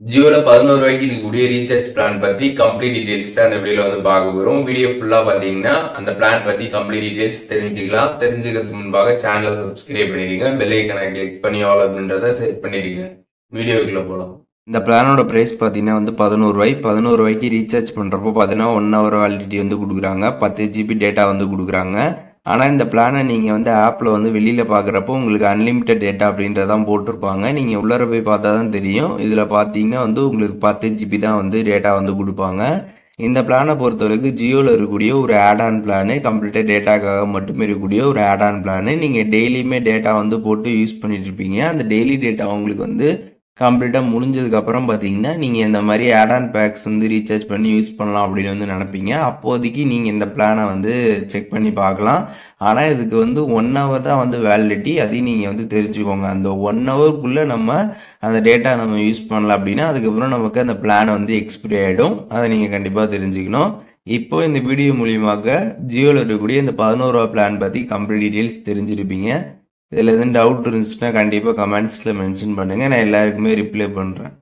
ஜியோல 11 ரூபாய்க்கு இருக்கக்கூடிய recharge plan பத்தி கம்ப்ளீட் டீடைல்ஸ் தான் இந்த வீடியோல வந்து பார்க்க போறோம். வீடியோ ஃபுல்லா பாத்தீங்கன்னா அந்த பிளான் பத்தி கம்ப்ளீட் டீடைல்ஸ் தெரிஞ்சுக்கலாம். தெரிஞ்சுக்கிறதுக்கு முன்பாக சேனலை சப்ஸ்கிரைப் பண்ணிருங்க. பெல் ஐக்கனை கிளிக் பண்ணி ஆல் அப்படின்றத செட் பண்ணிருங்க. வீடியோக்குள்ள போலாம். இந்த பிளானோட பிரைஸ் பார்த்தீங்கன்னா வந்து 11 ரூபாய். 11 ரூபாய்க்கு ரீசார்ஜ் பண்ணுறப்போ பார்த்தீங்கன்னா 1 ஹவர் வேலிடிட்டி வந்து கொடுக்குறாங்க. 10 ஜிபி டேட்டா வந்து கொடுக்குறாங்க. ஆனால் இந்த பிளானை நீங்கள் வந்து ஆப்பில் வந்து வெளியில் பார்க்குறப்போ உங்களுக்கு அன்லிமிட்டட் டேட்டா அப்படின்றதான் போட்டிருப்பாங்க. நீங்கள் உள்ளார போய் பார்த்தா தான் தெரியும். இதில் பார்த்தீங்கன்னா வந்து உங்களுக்கு 10 ஜிபி தான் வந்து டேட்டா வந்து கொடுப்பாங்க. இந்த பிளானை பொறுத்தவரைக்கும் ஜியோவில் இருக்கக்கூடிய ஒரு ஆட் ஆன் பிளானு, கம்ப்ளீட்டாக டேட்டாக்காக மட்டுமே இருக்கக்கூடிய ஒரு ஆட் ஆன் பிளானு. நீங்கள் டெய்லியுமே டேட்டா வந்து போட்டு யூஸ் பண்ணிட்டு இருப்பீங்க. அந்த டெய்லி டேட்டா உங்களுக்கு வந்து கம்ப்ளீட்டாக முடிஞ்சதுக்கப்புறம் பார்த்தீங்கன்னா நீங்கள் இந்த மாதிரி ஆட் ஆன் பேக்ஸ் வந்து ரீசார்ஜ் பண்ணி யூஸ் பண்ணலாம் அப்படின்னு வந்து நினைப்பீங்க. அப்போதைக்கு நீங்கள் இந்த பிளானை வந்து செக் பண்ணி பார்க்கலாம். ஆனால் இதுக்கு வந்து 1 ஹவர் தான் வந்து வேலிடிட்டி. அதையும் நீங்கள் வந்து தெரிஞ்சுக்கோங்க. அந்த 1 ஹவருக்குள்ளே நம்ம அந்த டேட்டா நம்ம யூஸ் பண்ணலாம் அப்படின்னா அதுக்கப்புறம் நமக்கு அந்த பிளான் வந்து எக்ஸ்பிரி ஆகிடும். அதை நீங்கள் கண்டிப்பாக தெரிஞ்சுக்கணும். இப்போ இந்த வீடியோ மூலியமாக ஜியோவில் இருக்கக்கூடிய இந்த 11 ரூபா பிளான் பற்றி கம்ப்ளீட் டீட்டெயில்ஸ் தெரிஞ்சிருப்பீங்க. இதில் எதுவும் டவுட் இருந்துச்சுன்னா கண்டிப்பாக கமெண்ட்ஸில் மென்ஷன் பண்ணுங்கள். நான் எல்லாருக்குமே ரிப்ளை பண்ணுறேன்.